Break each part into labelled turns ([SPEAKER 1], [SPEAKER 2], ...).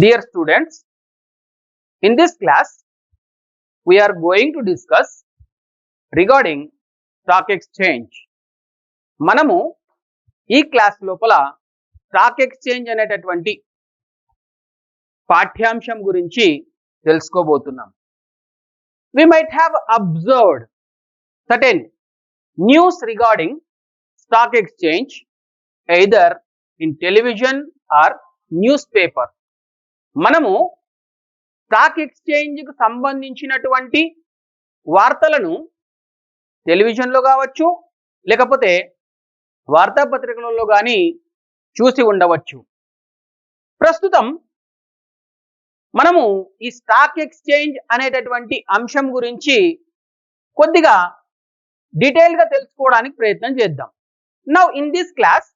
[SPEAKER 1] Dear students, in this class, we are going to discuss regarding stock exchange. మనము ఈ class లోపల stock exchange అనేటటువంటి పాఠ్యాంశం గురించి తెలుసుకోబోతున్నాం. We might have observed certain news regarding stock exchange either in television or newspaper. మనము stock exchange కు సంబంధించినటువంటి వార్తలను టెలివిజన్లో కావచ్చు, లేకపోతే వార్తాపత్రికలలో కానీ చూసి ఉండవచ్చు. ప్రస్తుతం మనము ఈ స్టాక్ ఎక్స్చేంజ్ అనేటటువంటి అంశం గురించి కొద్దిగా డీటెయిల్ గా తెలుసుకోవడానికి ప్రయత్నం చేద్దాం. Now in this class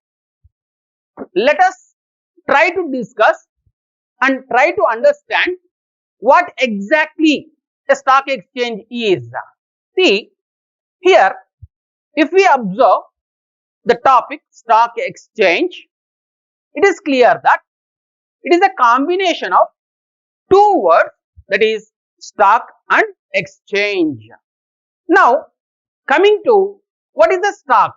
[SPEAKER 1] let us try to discuss and try to understand what exactly a stock exchange is. See, here if we observe the topic stock exchange, it is clear that it is a combination of two words, that is stock and exchange. Now coming to what is the stock,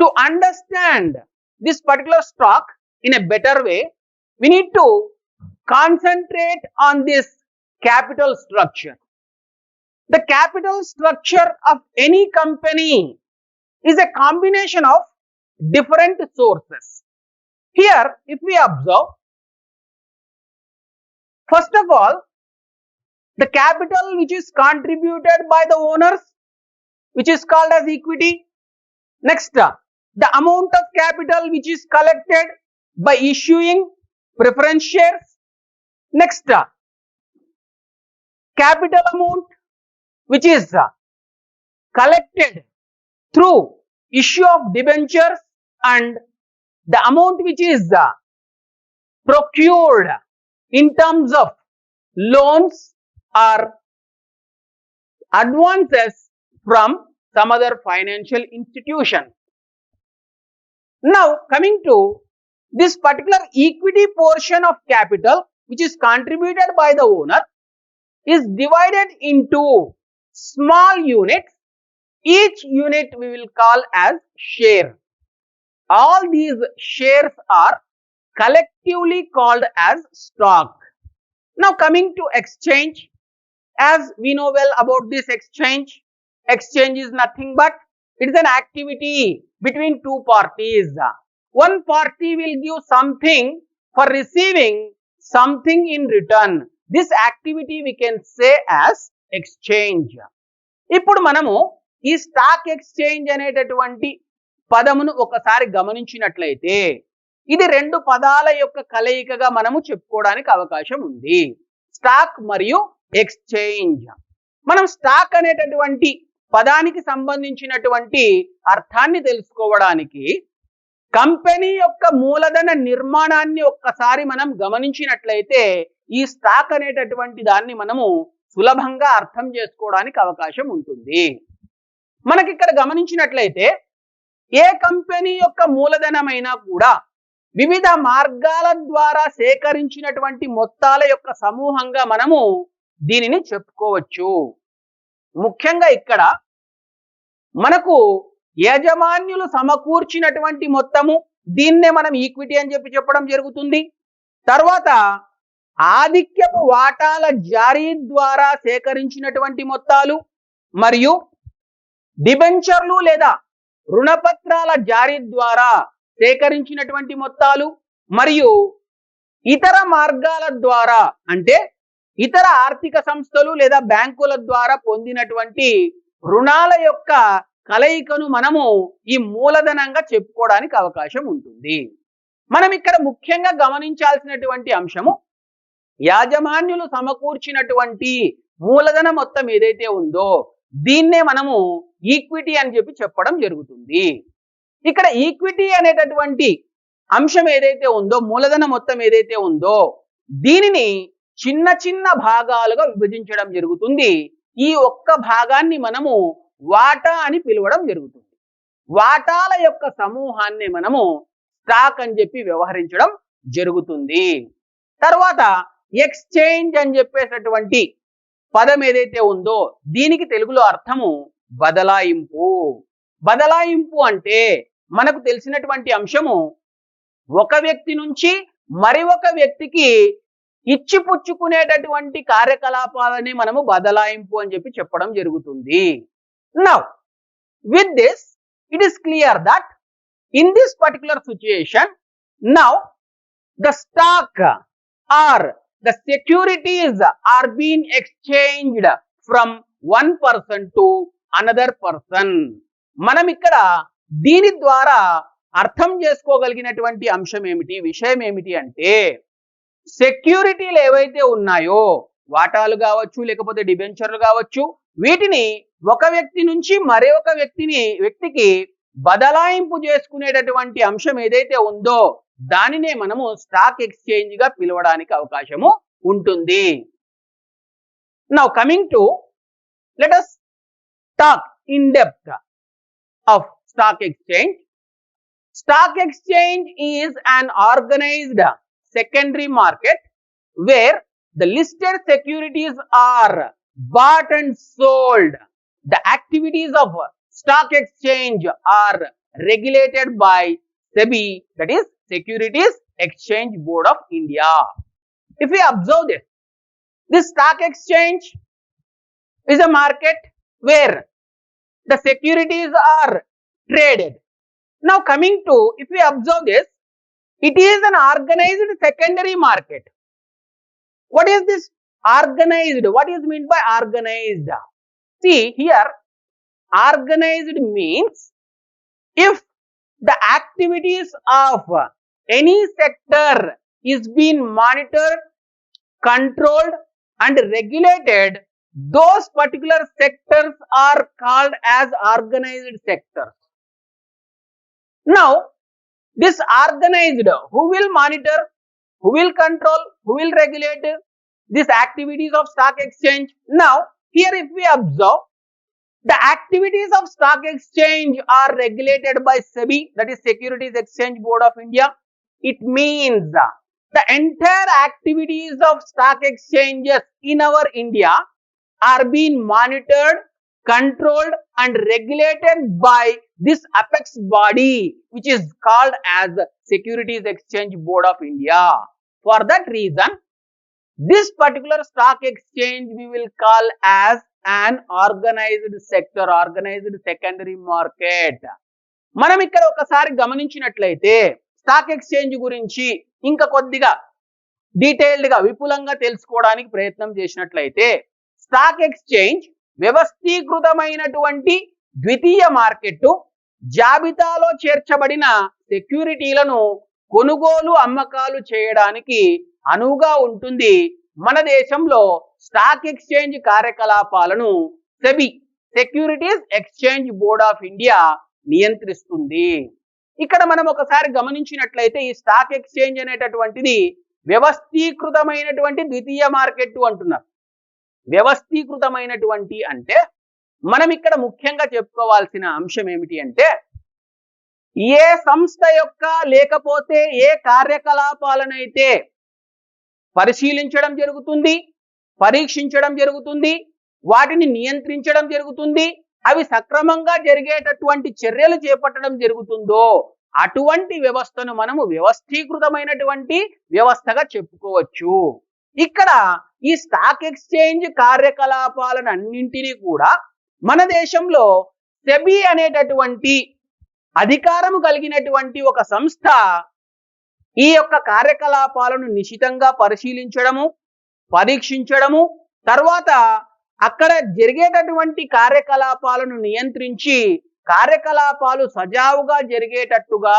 [SPEAKER 1] to understand this particular stock in a better way, we need to concentrate on this capital structure. The capital structure of any company is a combination of different sources. Here, if we observe, first of all, the capital which is contributed by the owners, which is called as equity. Next, the amount of capital which is collected by issuing preference shares. Next, capital amount which is collected through issue of debentures, and the amount which is procured in terms of loans or advances from some other financial institution. Now coming to this particular equity portion of capital which is contributed by the owner is divided into small units. Each unit we will call as share. All these shares are collectively called as stock. Now coming to exchange, as we know well about this exchange is nothing but it is an activity between two parties. One party will give something for receiving something in return. This activity we can say as exchange. ఇప్పుడు మనము ఈ stock exchange అనేటటువంటి పదమును ఒకసారి గమనించినట్లయితే ఇది రెండు పదాల యొక్క కలయికగా మనము చెప్పుకోవడానికి అవకాశం ఉంది, స్టాక్ మరియు ఎక్స్చేంజ్. మనం స్టాక్ అనేటటువంటి పదానికి సంబంధించినటువంటి అర్థాన్ని తెలుసుకోవడానికి కంపెనీ యొక్క మూలధన నిర్మాణాన్ని ఒక్కసారి మనం గమనించినట్లయితే ఈ స్టాక్ అనేటటువంటి దాన్ని మనము సులభంగా అర్థం చేసుకోవడానికి అవకాశం ఉంటుంది. మనకి ఇక్కడ గమనించినట్లయితే ఏ కంపెనీ యొక్క మూలధనమైనా కూడా వివిధ మార్గాల ద్వారా సేకరించినటువంటి మొత్తాల యొక్క సమూహంగా మనము దీనిని చెప్పుకోవచ్చు. ముఖ్యంగా ఇక్కడ మనకు యజమాన్యులు సమకూర్చినటువంటి మొత్తము, దీన్నే మనం ఈక్విటీ అని చెప్పడం జరుగుతుంది. తర్వాత ఆధిక్యపు వాటాల జారీ ద్వారా సేకరించినటువంటి మొత్తాలు, మరియు డిబెంచర్లు లేదా రుణపత్రాల జారీ ద్వారా సేకరించినటువంటి మొత్తాలు, మరియు ఇతర మార్గాల ద్వారా అంటే ఇతర ఆర్థిక సంస్థలు లేదా బ్యాంకుల ద్వారా పొందినటువంటి రుణాల యొక్క కలయికను మనము ఈ మూలధనంగా చెప్పుకోవడానికి అవకాశం ఉంటుంది. మనం ఇక్కడ ముఖ్యంగా గమనించాల్సినటువంటి అంశము యాజమాన్యులు సమకూర్చినటువంటి మూలధన మొత్తం ఏదైతే ఉందో దీన్నే మనము ఈక్విటీ అని చెప్పడం జరుగుతుంది. ఇక్కడ ఈక్విటీ అనేటటువంటి అంశం ఏదైతే ఉందో, మూలధన మొత్తం ఏదైతే ఉందో దీనిని చిన్న చిన్న భాగాలుగా విభజించడం జరుగుతుంది. ఈ ఒక్క భాగాన్ని మనము వాటా అని పిలవడం జరుగుతుంది. వాటాల యొక్క సమూహాన్ని మనము స్టాక్ అని వ్యవహరించడం జరుగుతుంది. తర్వాత ఎక్స్చేంజ్ అని చెప్పేటటువంటి పదం ఏదైతే ఉందో దీనికి తెలుగులో అర్థము బదలాయింపు. బదలాయింపు అంటే మనకు తెలిసినటువంటి అంశము ఒక వ్యక్తి నుంచి మరి ఒక వ్యక్తికి ఇచ్చిపుచ్చుకునేటటువంటి కార్యకలాపాలని మనము బదలాయింపు అని చెప్పడం జరుగుతుంది. Now with this it is clear that in this particular situation now the stock or the securities are being exchanged from one person to another person. మనం ఇక్కడ దీని ద్వారా అర్థం చేసుకోగలిగినటువంటి అంశం ఏమిటి, విషయం ఏమిటి అంటే సెక్యూరిటీలు ఏవైతే ఉన్నాయో వాటాలు కావచ్చు లేకపోతే డిబెంచర్లు కావచ్చు, వీటిని ఒక వ్యక్తి నుంచి మరొక వ్యక్తికి బదలాయింపు చేసుకునేటటువంటి అంశం ఏదైతే ఉందో దానినే మనము స్టాక్ ఎక్స్చేంజ్ గా పిలవడానికి అవకాశము ఉంటుంది. Now coming to let us talk in depth of stock exchange. Stock exchange is an organized secondary market where the listed securities are bought and sold. The activities of stock exchange are regulated by SEBI, that is Securities Exchange Board of India. If we observe this stock exchange is a market where the securities are traded. Now coming to, if we observe this, it is an organized secondary market. What is this organized? What is meant by organized? See here, organized means if the activities of any sector is being monitored, controlled and regulated, those particular sectors are called as organized sectors. Now this organized, who will monitor, who will control, who will regulate these activities of stock exchange? Now here if we observe, the activities of stock exchange are regulated by SEBI, that is Securities Exchange Board of India. It means the entire activities of stock exchanges in our India are being monitored, controlled and regulated by this apex body which is called as Securities Exchange Board of India. For that reason, this particular stock exchange we will call as an organized sector, organized secondary market. మనం ఇక్కడ ఒకసారి గమనించినట్లయితే stock exchange గురించి ఇంకా కొద్దిగా detailed గా విపులంగా తెలుసుకోవడానికి ప్రయత్నం చేసినట్లయితే స్టాక్ ఎక్స్చేంజ్ వ్యవస్థీకృతమైనటువంటి ద్వితీయ మార్కెట్, జాబితాలో చేర్చబడిన సెక్యూరిటీలను కొనుగోలు అమ్మకాలు చేయడానికి అనువుగా ఉంటుంది. మన దేశంలో స్టాక్ ఎక్స్చేంజ్ కార్యకలాపాలను SEBI, securities exchange board of India నియంత్రిస్తుంది. ఇక్కడ మనం ఒకసారి గమనించినట్లయితే ఈ స్టాక్ ఎక్స్చేంజ్ అనేటటువంటిది వ్యవస్థీకృతమైనటువంటి ద్వితీయ మార్కెట్ అంటున్నారు. వ్యవస్థీకృతమైనటువంటి అంటే మనం ఇక్కడ ముఖ్యంగా చెప్పుకోవాల్సిన అంశం ఏమిటి అంటే ఏ సంస్థ యొక్క లేకపోతే ఏ కార్యకలాపాలనైతే పరిశీలించడం జరుగుతుంది, పరీక్షించడం జరుగుతుంది, వాటిని నియంత్రించడం జరుగుతుంది, అవి సక్రమంగా జరిగేటటువంటి చర్యలు చేపట్టడం జరుగుతుందో అటువంటి వ్యవస్థను మనము వ్యవస్థీకృతమైనటువంటి వ్యవస్థగా చెప్పుకోవచ్చు. ఇక్కడ ఈ స్టాక్ ఎక్స్చేంజ్ కార్యకలాపాలను అన్నింటినీ కూడా మన దేశంలో సెబీ అనేటటువంటి అధికారము కలిగినటువంటి ఒక సంస్థ ఈ యొక్క కార్యకలాపాలను నిశితంగా పరిశీలించడము, పరీక్షించడము, తర్వాత అక్కడ జరిగేటటువంటి కార్యకలాపాలను నియంత్రించి కార్యకలాపాలు సజావుగా జరిగేటట్టుగా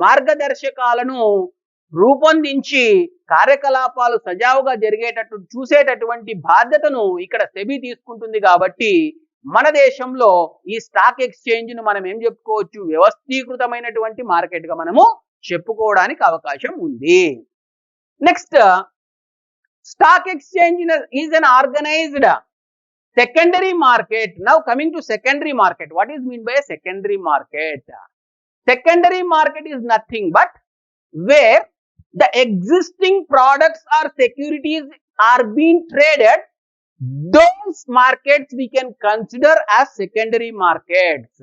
[SPEAKER 1] మార్గదర్శకాలను రూపొందించి కార్యకలాపాలు సజావుగా జరిగేటట్టు చూసేటటువంటి బాధ్యతను ఇక్కడ సెబీ తీసుకుంటుంది. కాబట్టి మన దేశంలో ఈ స్టాక్ ఎక్స్చేంజ్ ను మనం ఏం చెప్పుకోవచ్చు, వ్యవస్థీకృతమైనటువంటి మార్కెట్ గా మనము చెప్పుకోవడానికి అవకాశం ఉంది. Next, stock exchange is an organised secondary market. Now coming to secondary market, what is meant by a secondary market? Secondary market is nothing but where the existing products or securities are being traded, those markets we can consider as secondary markets.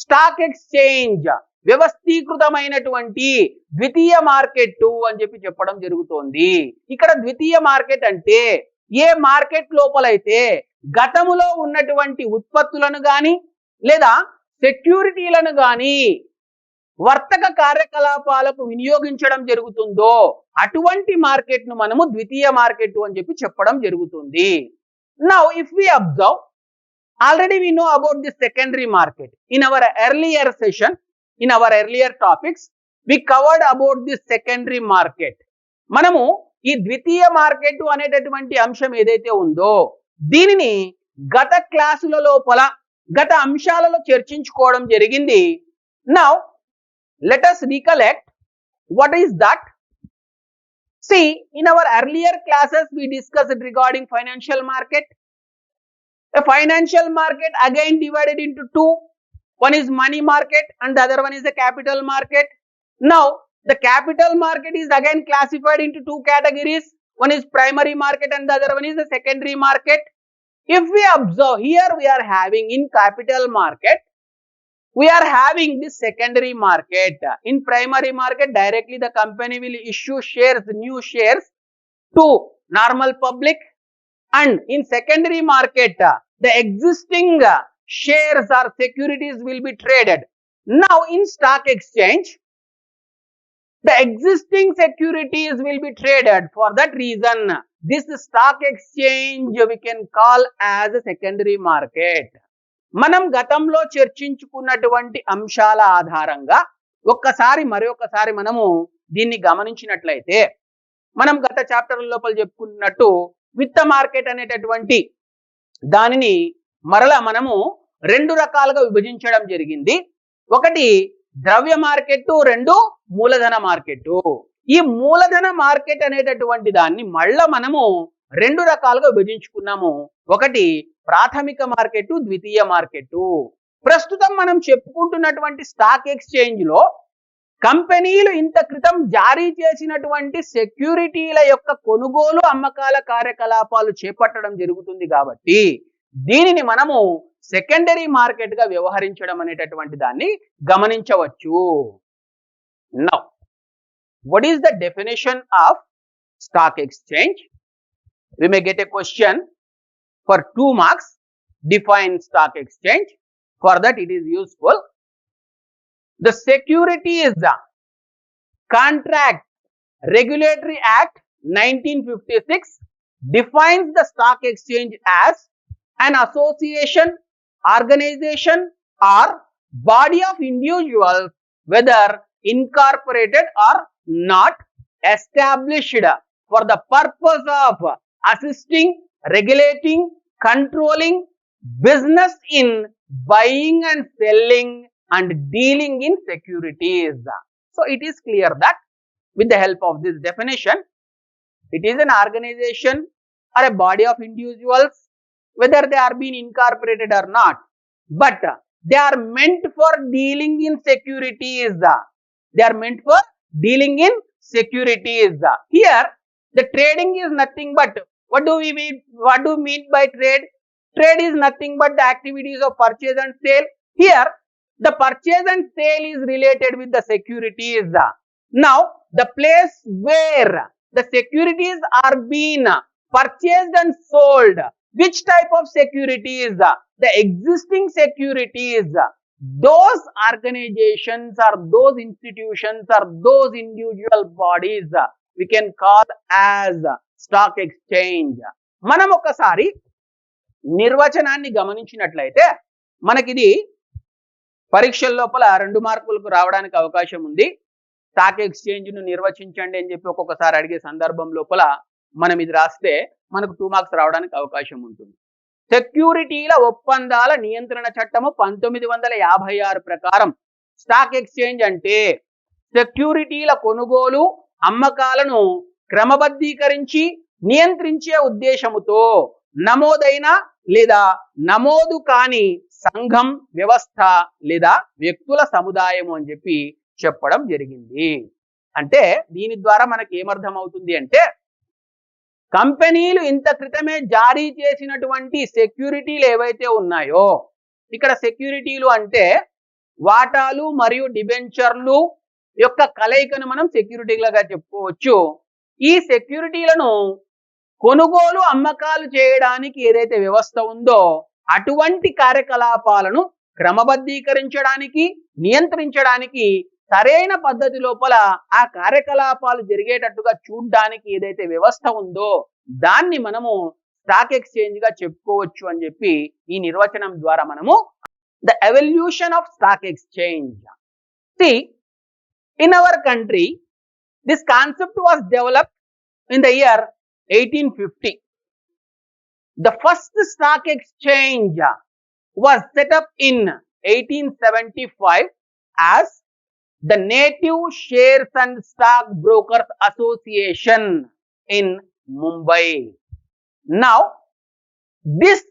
[SPEAKER 1] Stock exchange వ్యవస్థీకృతమైనటువంటి ద్వితీయ market అని చెప్పడం జరుగుతోంది. ఇక్కడ ద్వితీయ market అంటే ఏ market లోపలైతే గతములో ఉన్నటువంటి ఉత్పత్తులను గాని లేదా సెక్యూరిటీలను గాని వర్తక కార్యకలాపాలకు వినియోగించడం జరుగుతుందో అటువంటి మార్కెట్ ను మనము ద్వితీయ మార్కెట్ అని చెప్పడం జరుగుతుంది. Now if we observe, already we know about the secondary market. In our earlier session, in our earlier topics, we covered about the secondary market. మనము ఈ ద్వితీయ మార్కెట్ అనేటటువంటి అంశం ఏదైతే ఉందో దీనిని గత క్లాసుల లోపల గత అంశాలలో చర్చించుకోవడం జరిగింది. Now let us recollect what is that. See, in our earlier classes we discussed regarding financial market. A financial market again divided into two. One is money market and the other one is the capital market. Now the capital market is again classified into two categories. One is primary market and the other one is the secondary market. If we observe here, we are having in capital market, we are having this secondary market. In primary market, directly the company will issue shares, new shares to normal public, and in secondary market the existing shares or securities will be traded. Now in stock exchange the existing securities will be traded. For that reason this stock exchange we can call as a secondary market. మనం గతంలో చర్చించుకున్నటువంటి అంశాల ఆధారంగా మరొకసారి మనము దీన్ని గమనించినట్లయితే మనం గత చాప్టర్ లోపల చెప్పుకున్నట్టు విత్త మార్కెట్ అనేటటువంటి దానిని మరలా మనము రెండు రకాలుగా విభజించడం జరిగింది. ఒకటి ద్రవ్య మార్కెట్, రెండు మూలధన మార్కెట్. ఈ మూలధన మార్కెట్ అనేటటువంటి దాన్ని మళ్ళా మనము రెండు రకాలుగా విభజించుకున్నాము. ఒకటి ప్రాథమిక మార్కెట్, ద్వితీయ మార్కెట్. ప్రస్తుతం మనం చెప్పుకుంటున్నటువంటి స్టాక్ ఎక్స్చేంజ్ లో కంపెనీలు ఇంత క్రితం జారీ చేసినటువంటి సెక్యూరిటీల యొక్క కొనుగోలు అమ్మకాల కార్యకలాపాలు చేపట్టడం జరుగుతుంది కాబట్టి దీనిని మనము సెకండరీ మార్కెట్ గా వ్యవహరించడం అనేటటువంటి దాన్ని గమనించవచ్చు. Now what is the definition of stock exchange? We may get a question for 2 marks. Define stock exchange. For that it is useful. The Securities Contract Regulatory Act 1956 defines the stock exchange as an association, organization or body of individuals, whether incorporated or not, established for the purpose of assisting, regulating, controlling business in buying and selling and dealing in securities. So it is clear that with the help of this definition, it is an organization or a body of individuals, whether they are being incorporated or not, but they are meant for dealing in securities. They are meant for dealing in securities. Here the trading is nothing but, what do we mean by trade? Trade is nothing but the activities of purchase and sale. Here the purchase and sale is related with the securities. Now the place where the securities are being purchased and sold, which type of securities? The existing securities. Those organizations or those institutions or those individual bodies we can call as stock exchange. మనం ఒకసారి నిర్వచనాన్ని గమనించినట్లయితే మనకిది పరీక్షల లోపల 2 మార్కులకు రావడానికి అవకాశం ఉంది. స్టాక్ ఎక్స్చేంజ్ ను నిర్వచించండి అని చెప్పి ఒక్కొక్కసారి అడిగే సందర్భం లోపల మనం ఇది రాస్తే మనకు 2 మార్క్స్ రావడానికి అవకాశం ఉంటుంది. సెక్యూరిటీల ఒప్పందాల నియంత్రణ చట్టము 1956 ప్రకారం స్టాక్ ఎక్స్చేంజ్ అంటే సెక్యూరిటీల కొనుగోలు అమ్మకాలను క్రమబద్ధీకరించి నియంత్రించే ఉద్దేశముతో నమోదైన లేదా నమోదు కాని సంఘం, వ్యవస్థ లేదా వ్యక్తుల సముదాయం అని చెప్పి చెప్పడం జరిగింది. అంటే దీని ద్వారా మనకి ఏమర్థం అవుతుంది అంటే కంపెనీలు ఇంత క్రితమే జారీ చేసినటువంటి సెక్యూరిటీలు ఏవైతే ఉన్నాయో, ఇక్కడ సెక్యూరిటీలు అంటే వాటాలు మరియు డిబెంచర్లు యొక్క కలయికను మనం సెక్యూరిటీలుగా చెప్పుకోవచ్చు. ఈ సెక్యూరిటీలను కొనుగోలు అమ్మకాలు చేయడానికి ఏదైతే వ్యవస్థ ఉందో అటువంటి కార్యకలాపాలను క్రమబద్ధీకరించడానికి, నియంత్రించడానికి సరైన పద్ధతి లోపల ఆ కార్యకలాపాలు జరిగేటట్టుగా చూడడానికి ఏదైతే వ్యవస్థ ఉందో దాన్ని మనము స్టాక్ ఎక్స్చేంజ్ గా చెప్పుకోవచ్చు అని చెప్పి ఈ నిర్వచనం ద్వారా మనము the evolution of stock exchange. See, in our country, this concept was developed in the year 1850. The first stock exchange was set up in 1875 as the Native Shares and Stock Brokers Association in Mumbai. Now, this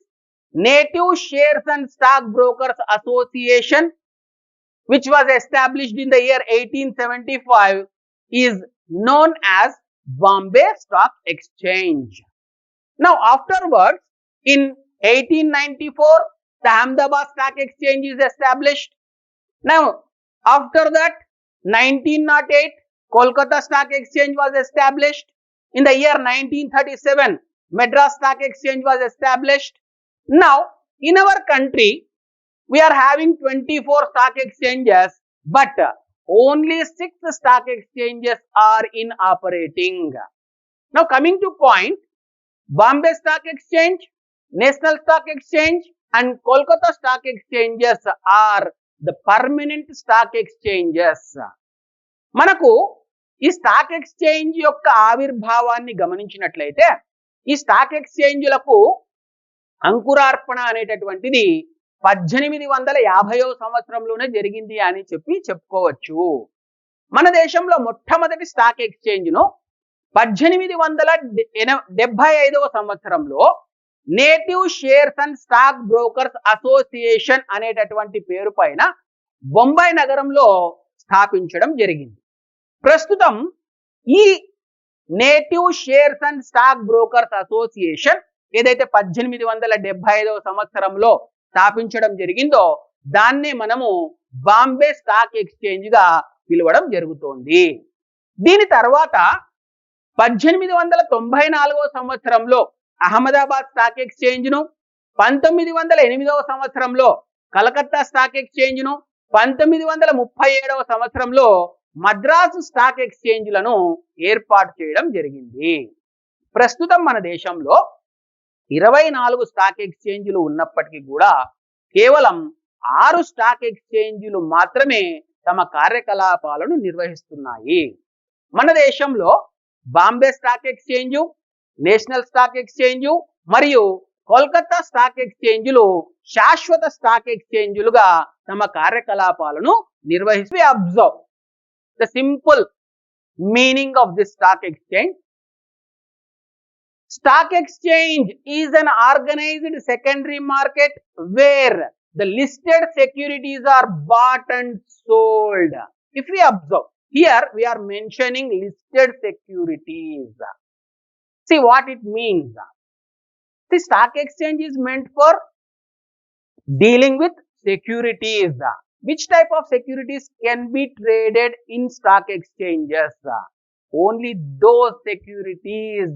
[SPEAKER 1] Native Shares and Stock Brokers Association, which was established in the year 1875, is known as Bombay Stock Exchange. Now, afterwards, in 1894, the Ahmedabad Stock Exchange is established. Now, after that, 1908, Kolkata Stock Exchange was established. In the year 1937, Madras Stock Exchange was established. Now, in our country, we are having 24 stock exchanges, but only 6 stock exchanges are in operating. Now, coming to point, Bombay Stock Exchange, National Stock Exchange and Kolkata Stock Exchanges are the permanent stock exchanges. మనకు ఈ stock exchange యొక్క ఆవిర్భావాన్ని గమనించినట్లయితే ఈ stock ఎక్స్చేంజ్లకు అంకురార్పణ అనేటటువంటిది 1850వ సంవత్సరంలోనే జరిగింది అని చెప్పుకోవచ్చు. మన దేశంలో మొట్టమొదటి స్టాక్ ఎక్స్చేంజ్ ను 1875వ సంవత్సరంలో native shares and stock brokers association అనేటటువంటి పేరు పైన బొంబాయి నగరంలో స్థాపించడం జరిగింది. ప్రస్తుతం ఈ native shares and stock brokers association ఏదైతే 1875వ సంవత్సరంలో స్థాపించడం జరిగిందో దాన్నే మనము బాంబే స్టాక్ ఎక్స్చేంజ్ గా పిలవడం జరుగుతోంది. దీని తర్వాత 1894వ సంవత్సరంలో అహ్మదాబాద్ స్టాక్ ఎక్స్చేంజ్ ను, 1908వ సంవత్సరంలో కలకత్తా స్టాక్ ఎక్స్చేంజ్ ను, 1937వ సంవత్సరంలో మద్రాసు స్టాక్ ఎక్స్చేంజ్లను ఏర్పాటు చేయడం జరిగింది. ప్రస్తుతం మన దేశంలో 24 స్టాక్ ఎక్స్చేంజ్లు ఉన్నప్పటికీ కూడా కేవలం 6 స్టాక్ ఎక్స్చేంజ్లు మాత్రమే తమ కార్యకలాపాలను నిర్వహిస్తున్నాయి. మన దేశంలో Bombay stock exchange, national stock exchange మరియు కోల్కతా స్టాక్ ఎక్స్చేంజ్లు శాశ్వత స్టాక్ ఎక్స్చేంజ్లుగా తమ కార్యకలాపాలను నిర్వహిస్తూ observe the simple meaning of this stock exchange. Stock exchange is an organized secondary market where the listed securities are bought and sold. If we observe, here we are mentioning listed securities. See what it means. The stock exchange is meant for dealing with securities. Which type of securities can be traded in stock exchanges? Only those securities.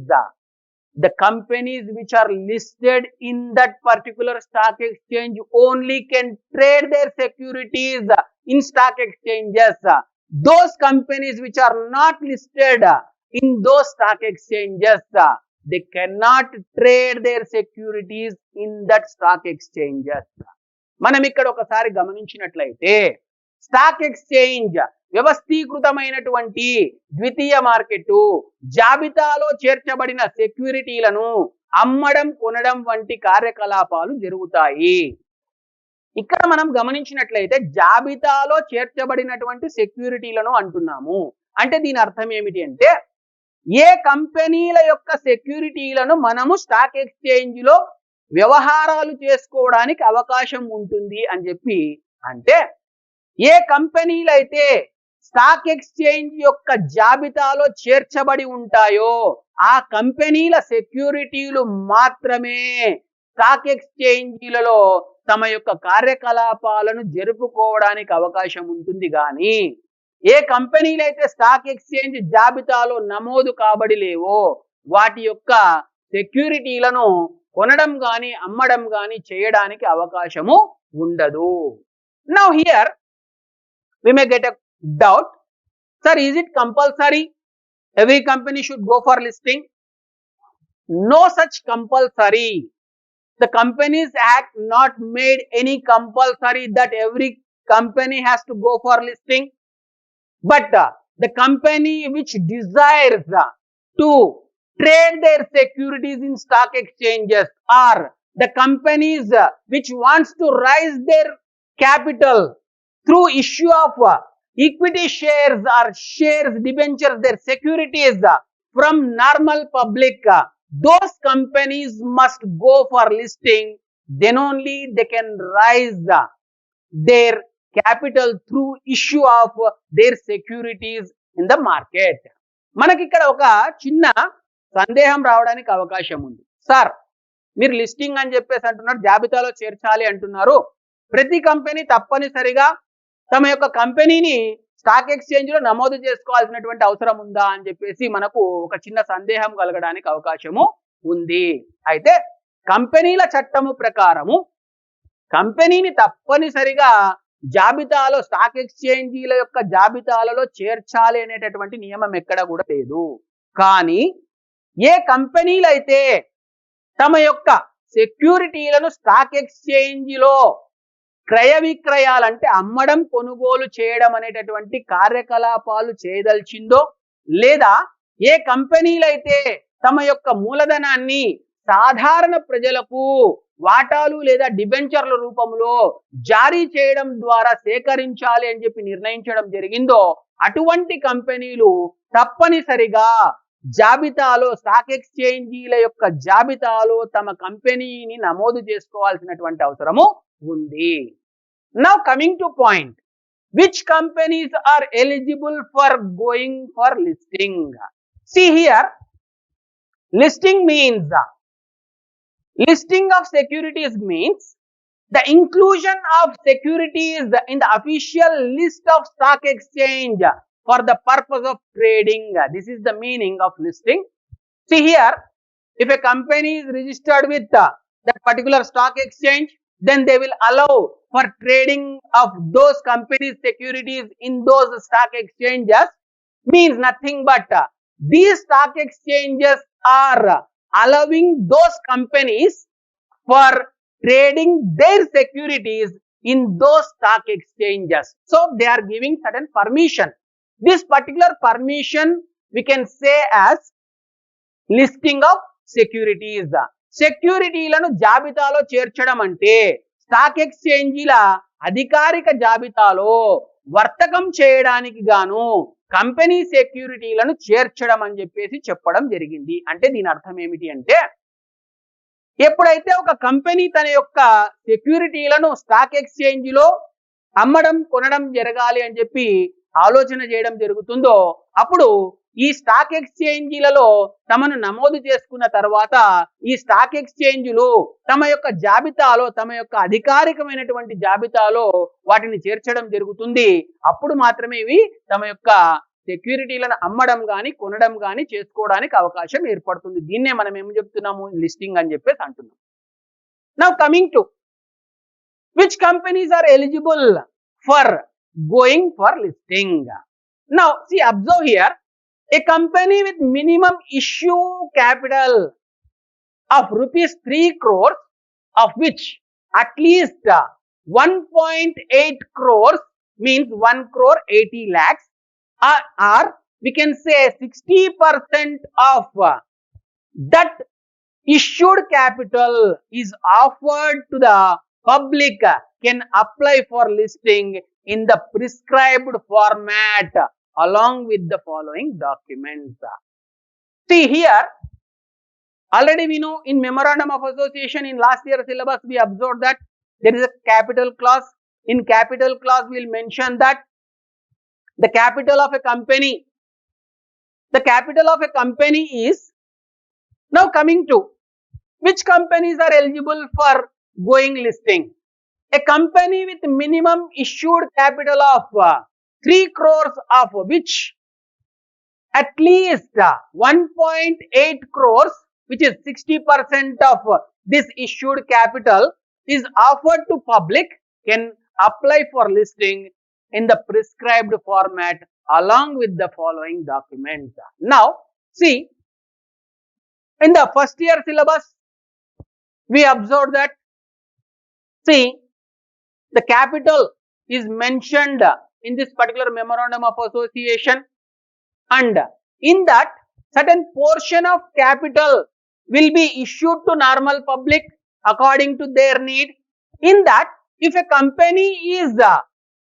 [SPEAKER 1] The companies which are listed in that particular stock exchange only can trade their securities in stock exchanges. Those companies which are not listed in those stock exchanges, they cannot trade their securities in that stock exchanges. మనం ఇక్కడ ఒకసారి గమనించినట్లయితే stock exchange వ్యవస్థీకృతమైనటువంటి ద్వితీయ market, జాబితాలో చేర్చబడిన సెక్యూరిటీలను అమ్మడం, కొనడం వంటి కార్యకలాపాలు జరుగుతాయి. ఇక్కడ మనం గమనించినట్లయితే జాబితాలో చేర్చబడినటువంటి సెక్యూరిటీలను అంటున్నాము. అంటే దీని అర్థం ఏమిటి అంటే ఏ కంపెనీల యొక్క సెక్యూరిటీలను మనము స్టాక్ ఎక్స్చేంజ్ లో వ్యవహారాలు చేసుకోవడానికి అవకాశం ఉంటుంది అని చెప్పి, అంటే ఏ కంపెనీలు అయితే స్టాక్ ఎక్స్చేంజ్ యొక్క జాబితాలో చేర్చబడి ఉంటాయో ఆ కంపెనీల సెక్యూరిటీలు మాత్రమే స్టాక్ ఎక్స్చేంజీలలో తమ యొక్క కార్యకలాపాలను జరుపుకోవడానికి అవకాశం ఉంటుంది. కానీ ఏ కంపెనీలు అయితే స్టాక్ ఎక్స్చేంజ్ జాబితాలో నమోదు కాబడి లేవో వాటి యొక్క సెక్యూరిటీలను కొనడం కానీ అమ్మడం కానీ చేయడానికి అవకాశము ఉండదు. Now here we may get a doubt, sir, is it compulsory every company should go for listing? No such compulsory. The Companies Act not made any compulsory that every company has to go for listing, but the company which desires to trade their securities in stock exchanges, or the companies which wants to raise their capital through issue of equity shares or shares, debentures, their securities from normal public, those companies must go for listing. Then only they can raise their capital through issue of their securities in the market. మనకి ఇక్కడ ఒక చిన్న సందేహం రావడానికి అవకాశం ఉంది. Sir, మీరు listing అని చెప్పేసి అంటున్నారు, జాబితాలో చేర్చాలి అంటున్నారు, ప్రతి కంపెనీ తప్పనిసరిగా తమ యొక్క కంపెనీని స్టాక్ ఎక్స్చేంజ్ లో నమోదు చేసుకోవాల్సినటువంటి అవసరం ఉందా అని చెప్పేసి మనకు ఒక చిన్న సందేహం కలగడానికి అవకాశము ఉంది. అయితే కంపెనీల చట్టము ప్రకారము కంపెనీని తప్పనిసరిగా జాబితాలో స్టాక్ ఎక్స్చేంజీల యొక్క జాబితాలలో చేర్చాలి అనేటటువంటి నియమం ఎక్కడ కూడా లేదు. కానీ ఏ కంపెనీలు అయితే తమ యొక్క సెక్యూరిటీలను స్టాక్ ఎక్స్చేంజ్లో క్రయ విక్రయాలంటే అమ్మడం కొనుగోలు చేయడం అనేటటువంటి కార్యకలాపాలు చేయదలిచిందో, లేదా ఏ కంపెనీలైతే తమ యొక్క మూలధనాన్ని సాధారణ ప్రజలకు వాటాలు లేదా డిబెంచర్ల రూపంలో జారీ చేయడం ద్వారా సేకరించాలి అని చెప్పి నిర్ణయించడం జరిగిందో అటువంటి కంపెనీలు తప్పనిసరిగా జాబితాలో స్టాక్ ఎక్స్చేంజీల యొక్క జాబితాలో తమ కంపెనీని నమోదు చేసుకోవాల్సినటువంటి అవసరము ఉంది. Now coming to point, which companies are eligible for going for listing? See here, listing of securities means the inclusion of securities in the official list of stock exchange for the purpose of trading. This is the meaning of listing. See here, if a company is registered with that particular stock exchange, then they will allow for trading of those companies' securities in those stock exchanges. Means nothing but these stock exchanges are allowing those companies for trading their securities in those stock exchanges. So they are giving certain permission. This particular permission we can say as listing of securities. సెక్యూరిటీలను జాబితాలో చేర్చడం అంటే stock ఎక్స్చేంజీల అధికారిక జాబితాలో వర్తకం చేయడానికి గాను company సెక్యూరిటీలను చేర్చడం అని చెప్పేసి చెప్పడం జరిగింది. అంటే దీని అర్థం ఏమిటి అంటే, ఎప్పుడైతే ఒక కంపెనీ తన యొక్క సెక్యూరిటీలను స్టాక్ ఎక్స్చేంజ్లో అమ్మడం కొనడం జరగాలి అని చెప్పి ఆలోచన చేయడం జరుగుతుందో అప్పుడు ఈ స్టాక్ ఎక్స్చేంజీలలో తమను నమోదు చేసుకున్న తర్వాత ఈ స్టాక్ ఎక్స్చేంజీలు తమ యొక్క జాబితాలో తమ యొక్క అధికారికమైనటువంటి జాబితాలో వాటిని చేర్చడం జరుగుతుంది. అప్పుడు మాత్రమే ఇవి తమ యొక్క సెక్యూరిటీలను అమ్మడం కానీ కొనడం కానీ చేసుకోవడానికి అవకాశం ఏర్పడుతుంది. దీన్నే మనం ఏం చెప్తున్నాము, లిస్టింగ్ అని చెప్పేసి అంటున్నాం. Now coming to which companies are eligible for going for listing. Now see observe here, a company with minimum issue capital of rupees 3 crores, of which at least 1.8 crores means 1 crore 80 lakhs, or we can say 60% of that issued capital is offered to the public, can apply for listing in the prescribed format along with the following documents. See here, already we know in memorandum of association in last year syllabus we observed that there is a capital clause. In capital clause we will mention that The capital of a company. The capital of a company is, now coming to which companies are eligible for going listing. A company with minimum issued capital of 3 crores of which at least 1.8 crores, which is 60% of this issued capital, is offered to public, can apply for listing in the prescribed format along with the following documents. Now, see, in the first year syllabus, we observed that, see, the capital is mentioned in this particular memorandum of association, and in that certain portion of capital will be issued to normal public according to their need. In that, if a company is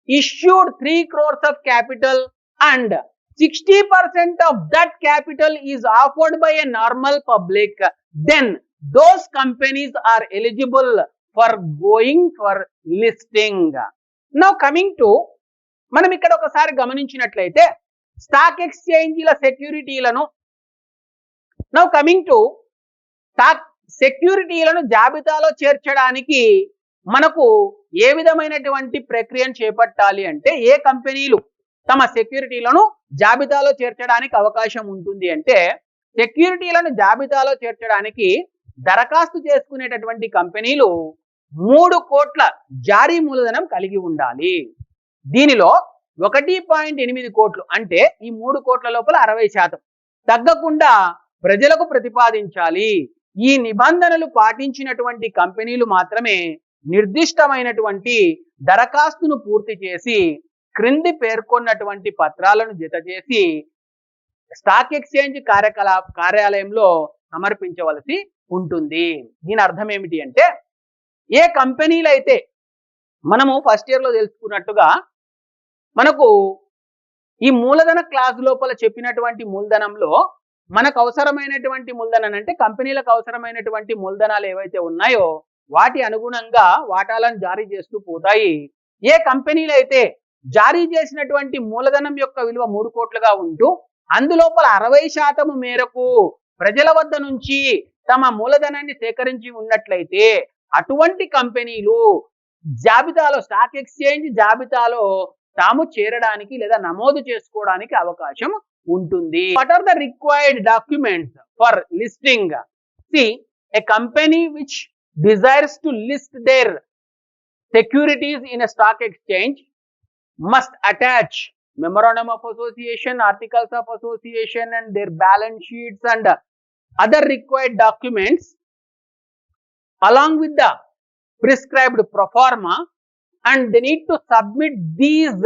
[SPEAKER 1] issued 3 crores of capital and 60% of that capital is offered by a normal public, then those companies are eligible for going for listing. Now coming to, మనం ఇక్కడ ఒకసారి గమనించినట్లయితే stock ఎక్స్చేంజీల సెక్యూరిటీలను, now coming to stock సెక్యూరిటీలను జాబితాలో చేర్చడానికి మనకు ఏ విధమైనటువంటి ప్రక్రియను చేపట్టాలి అంటే, ఏ కంపెనీలు తమ సెక్యూరిటీలను జాబితాలో చేర్చడానికి అవకాశం ఉంటుంది అంటే, సెక్యూరిటీలను జాబితాలో చేర్చడానికి దరఖాస్తు చేసుకునేటటువంటి కంపెనీలు 3 కోట్ల జారీ మూలధనం కలిగి ఉండాలి. దీనిలో 1.8 కోట్లు అంటే ఈ 3 కోట్ల లోపల 60% తగ్గకుండా ప్రజలకు ప్రతిపాదించాలి. ఈ నిబంధనలు పాటించినటువంటి కంపెనీలు మాత్రమే నిర్దిష్టమైనటువంటి దరఖాస్తును పూర్తి చేసి క్రింది పేర్కొన్నటువంటి పత్రాలను జతచేసి స్టాక్ ఎక్స్చేంజ్ కార్యాలయంలో సమర్పించవలసి ఉంటుంది. దీని అర్థం ఏమిటి అంటే, ఏ కంపెనీలు అయితే మనము ఫస్ట్ ఇయర్ లో తెలుసుకున్నట్టుగా మనకు ఈ మూలధన క్లాస్ లోపల చెప్పినటువంటి మూలధనంలో మనకు అవసరమైనటువంటి మూలధనం అంటే కంపెనీలకు అవసరమైనటువంటి మూలధనాలు ఏవైతే ఉన్నాయో వాటి అనుగుణంగా వాటాలను జారీ చేస్తూ పోతాయి. ఏ కంపెనీలు అయితే జారీ చేసినటువంటి మూలధనం యొక్క విలువ 3 కోట్లుగా ఉంటూ అందులోపల 60% మేరకు ప్రజల వద్ద నుంచి తమ మూలధనాన్ని సేకరించి ఉన్నట్లయితే అటువంటి కంపెనీలు జాబితాలో, స్టాక్ ఎక్స్చేంజ్ జాబితాలో తాము చేరడానికి లేదా నమోదు చేసుకోవడానికి అవకాశం ఉంటుంది. What are the required documents for listing? See, a company which desires to list their securities in a stock exchange must attach memorandum of association, articles of association and their balance sheets and other required documents along with the prescribed pro forma, and they need to submit these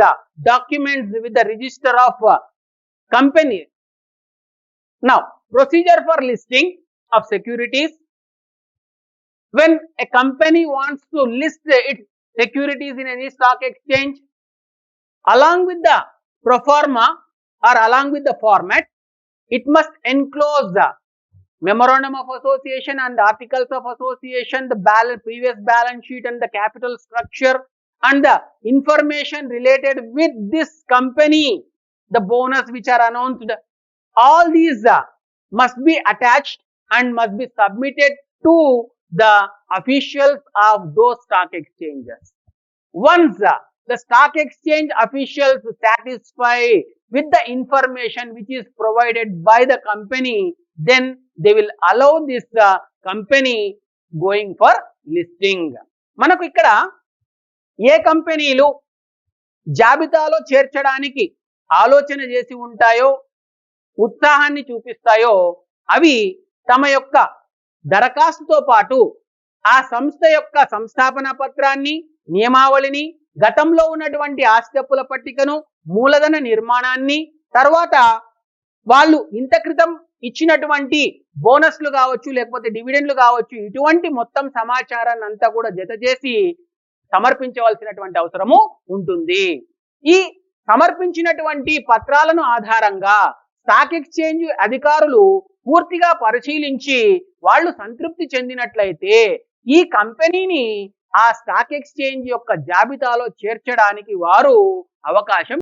[SPEAKER 1] documents with the register of company. Now, procedure for listing of securities. When a company wants to list its securities in any stock exchange, along with the pro forma or along with the format, it must enclose the memorandum of association and articles of association, the previous balance sheet and the capital structure and the information related with this company, the bonus which are announced. All these must be attached and must be submitted to the officials of those stock exchanges. Once the stock exchange officials satisfy with the information which is provided by the company, then they will allow this company going for listing. మనకు ఇక్కడ ఏ కంపెనీలు జాబితాలో చేర్చడానికి ఆలోచన చేసి ఉంటాయో, ఉత్సాహాన్ని చూపిస్తాయో అవి తమ యొక్క దరఖాస్తుతో పాటు ఆ సంస్థ యొక్క సంస్థాపన పత్రాన్ని, నియమావళిని, గతంలో ఉన్నటువంటి ఆస్తిప్పుల పట్టికను, మూలధన నిర్మాణాన్ని, తర్వాత వాళ్ళు ఇంత క్రితం ఇచ్చినటువంటి బోనస్లు కావచ్చు లేకపోతే డివిడెండ్లు కావచ్చు, ఇటువంటి మొత్తం సమాచారాన్ని అంతా కూడా జత చేసి సమర్పించవలసినటువంటి అవసరము ఉంటుంది. ఈ సమర్పించినటువంటి పత్రాలను ఆధారంగా స్టాక్ ఎక్స్చేంజ్ అధికారులు పూర్తిగా పరిశీలించి వాళ్ళు సంతృప్తి చెందినట్లయితే ఈ కంపెనీని ఆ స్టాక్ ఎక్స్చేంజ్ యొక్క జాబితాలో చేర్చడానికి వారు అవకాశం